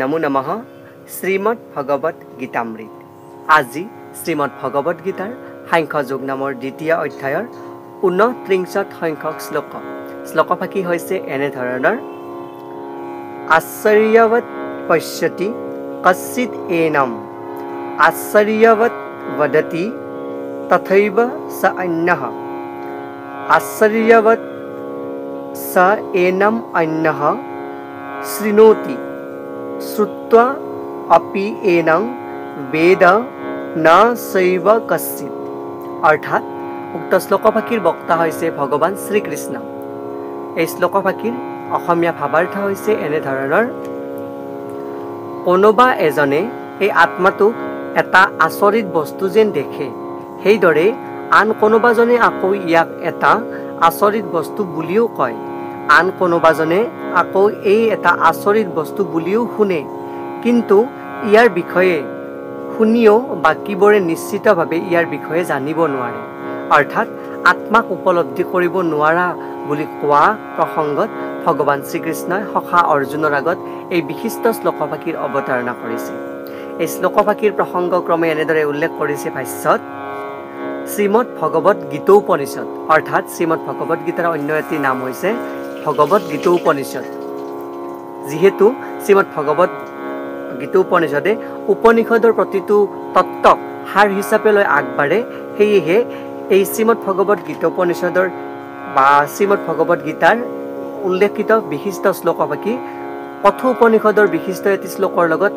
নমো নমঃ শ্ৰীমদ ভগবত গীতামৃত। আজি শ্ৰীমদ ভগবত গীতাৰ সাংখ্যযোগ নামৰ দ্বিতীয় অধ্যায়ৰ 29 সংখ্যক শ্লোক। শ্লোকফাকি হৈছে এনেধৰণৰ: আশ্চৰ্যৱৎ পশ্যতি কশ্চিৎ এনম আশ্চৰ্যৱৎ বদতি তথৈব স অন্যঃ আশ্চৰ্যৱৎ স এনম অন্যঃ শৃণোতি শ্ৰুত্বা অপি এনং বেদ ন চৈব কশ্চিৎ। অৰ্থাৎ উক্ত শ্লোকফাকিৰ বক্তা হৈছে ভগৱান শ্ৰীকৃষ্ণ। এই শ্লোকফাকিৰ অসমীয়া ভাৱাৰ্থ হৈছে এনেধৰণৰ: কোনোবা এজনে এই আত্মাটোক এটা আচৰিত বস্তু যেন দেখে, সেইদৰে আন কোনোবাজনে আকৌ ইয়াক এটা আচৰিত বস্তু বুলিও কয়। আন কোনোবাজনে আকৌ এই এটা আচৰিত বস্তু বুলিও শুনে, কিন্তু ইয়াৰ বিষয়ে শুনিও বাকীবোৰে নিশ্চিতভাৱে ইয়াৰ বিষয়ে জানিব নোৱাৰে। অৰ্থাৎ আত্মাক উপলব্ধি কৰিব নোৱাৰা বুলি কোৱা প্ৰসংগত ভগৱান শ্ৰীকৃষ্ণই সখা অৰ্জুনৰ আগত এই বিশিষ্ট শ্লোকফাকিৰ অৱতাৰণা কৰিছে। এই শ্লোকফাকিৰ প্ৰসংগক্ৰমে এনেদৰে উল্লেখ কৰিছে ভাষ্যত: শ্ৰীমদ ভগৱত গীতোপনিষদ। অৰ্থাৎ শ্ৰীমদ ভগৱত গীতাৰ অন্য এটি নাম হৈছে ভগৱত গীতোপনিষদ। যিহেতু শ্ৰীমদ ভগৱত গীতোপনিষদে উপনিষদৰ প্ৰতিটো তত্ত্বক সাৰ হিচাপে লৈ আগবাঢ়ে, সেয়েহে এই শ্ৰীমদ ভগৱত গীতোপনিষদৰ বা শ্ৰীমদ ভগৱত গীতাৰ উল্লেখিত বিশিষ্ট শ্লোকফাকি কথোপনিষদৰ বিশিষ্ট এটি শ্লোকৰ লগত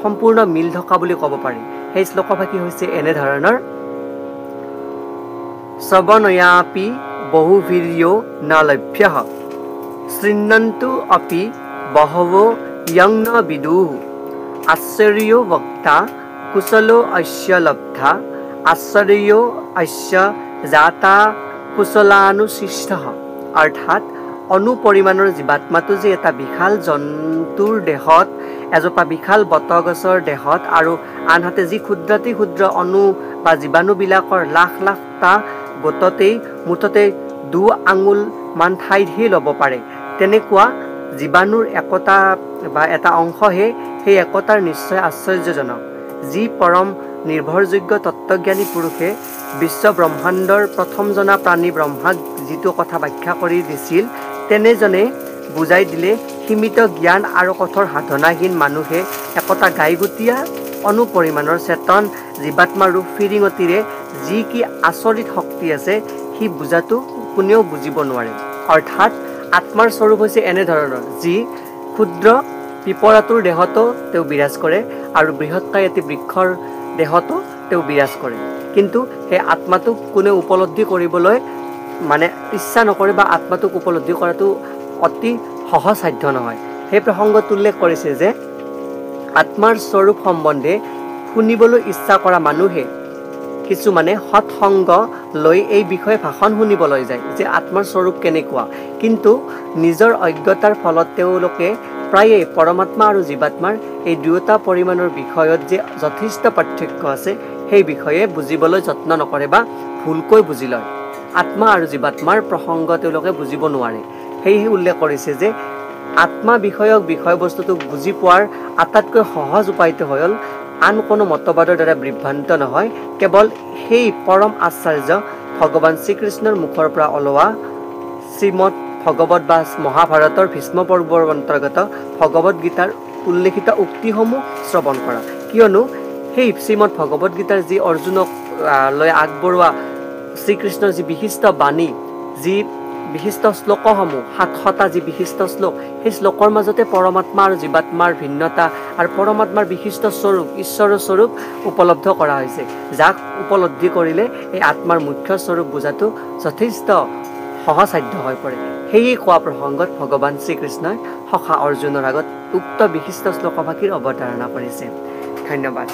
সম্পূৰ্ণ মিল থকা বুলি ক'ব পাৰি। সেই শ্লোকফাকি হৈছে এনেধৰণৰ: শ্ৰৱণয়াপি বহুবীৰ্যো ন লভ্যঃ শৃণ্বন্তু অপি বহৱো য়ং ন বিদুঃ আশ্চৰ্যো বক্তা কুশলো অস্য লব্ধা আশ্চৰ্যো অস্য জাতা কুশলানুশিষ্টঃ। অৰ্থাৎ অনুপৰিমাণৰ জীৱাত্মাটো যে এটা বিশাল জন্তুৰ দেহত, এজোপা বিশাল বটগছৰ দেহত, আৰু আনহাতে যি ক্ষুদ্ৰাতি ক্ষুদ্ৰ অণু বা জীৱাণুবিলাকৰ লাখ লাখটা গোটতেই মুঠতে 2 আঙুল মান ঠাইতহে ল'ব পাৰে, তেনেকুৱা জীৱাণুৰ একতা বা এটা অংশহে সেই একতাৰ নিশ্চয় আশ্চৰ্যজনক। যি পৰম নিৰ্ভৰযোগ্য তত্ত্বজ্ঞানী পুৰুষে বিশ্ব ব্ৰহ্মাণ্ডৰ প্ৰথম জনা প্ৰাণী ব্ৰহ্মাক যিটো কথা ব্যাখ্যা কৰি দিছিল, তেনেজনে বুজাই দিলে সীমিত জ্ঞান আৰু কঠোৰ সাধনাহীন মানুহে একতা গাইগুটীয়া অনুপৰিমাণৰ চেতন জীৱাত্মাৰ ৰূপ ফিৰিঙতিৰে যি কি আচৰিত শক্তি আছে, সি বুজাটো কোনেও বুজিব নোৱাৰে। অৰ্থাৎ আত্মাৰ স্বৰূপ হৈছে এনেধৰণৰ: যি ক্ষুদ্ৰ পিপৰাটোৰ দেহতো তেওঁ বিৰাজ কৰে আৰু বৃহৎকায় এটি বৃক্ষৰ দেহতো তেওঁ বিৰাজ কৰে, কিন্তু সেই আত্মাটোক কোনেও উপলব্ধি কৰিবলৈ ইচ্ছা নকৰে বা আত্মাটোক উপলব্ধি কৰাটো অতি সহজসাধ্য নহয়। সেই প্ৰসংগত উল্লেখ কৰিছে যে আত্মাৰ স্বৰূপ সম্বন্ধে শুনিবলৈ ইচ্ছা কৰা মানুহে কিছুমানে সৎসংগ লৈ এই বিষয়ে ভাষণ শুনিবলৈ যায় যে আত্মাৰ স্বৰূপ কেনেকুৱা, কিন্তু নিজৰ অজ্ঞতাৰ ফলত তেওঁলোকে প্ৰায়ে পৰমাত্মা আৰু জীৱাত্মাৰ এই দুয়োটা পৰিমাণৰ বিষয়ত যে যথেষ্ট পাৰ্থক্য আছে সেই বিষয়ে বুজিবলৈ যত্ন নকৰে বা ভুলকৈ বুজি লয়। আত্মা আৰু জীৱাত্মাৰ প্ৰসংগ তেওঁলোকে বুজিব নোৱাৰে। সেয়েহে উল্লেখ কৰিছে যে আত্মা বিষয়ক বিষয়বস্তুটোক বুজি পোৱাৰ আটাইতকৈ সহজ উপায়টো হ'ল আন কোনো মতবাদৰ দ্বাৰা বিভ্ৰান্ত নহয়, কেৱল সেই পৰম আচাৰ্য ভগৱান শ্ৰীকৃষ্ণৰ মুখৰ পৰা ওলোৱা শ্ৰীমদ ভগৱত বা মহাভাৰতৰ ভীষ্ম পৰ্বৰ অন্তৰ্গত ভগৱত গীতাৰ উল্লেখিত উক্তিসমূহ শ্ৰৱণ কৰা। কিয়নো সেই শ্ৰীমদ ভগৱত গীতাৰ যি অৰ্জুনক লৈ আগবঢ়োৱা শ্ৰীকৃষ্ণৰ যি বিশিষ্ট বাণী, যি বিশিষ্ট শ্লোকসমূহ, 700টা যি বিশিষ্ট শ্লোক, সেই শ্লোকৰ মাজতে পৰমাত্মা আৰু জীৱাত্মাৰ ভিন্নতা আৰু পৰমাত্মাৰ বিশিষ্ট স্বৰূপ, ঈশ্বৰৰ স্বৰূপ উপলব্ধ কৰা হৈছে, যাক উপলব্ধি কৰিলে এই আত্মাৰ মুখ্য স্বৰূপ বুজাটো যথেষ্ট সহজসাধ্য হৈ পৰে। সেয়ে কোৱা প্ৰসংগত ভগৱান শ্ৰীকৃষ্ণই সখা অৰ্জুনৰ আগত উক্ত বিশিষ্ট শ্লোকফাকিৰ অৱতাৰণা কৰিছে। ধন্যবাদ।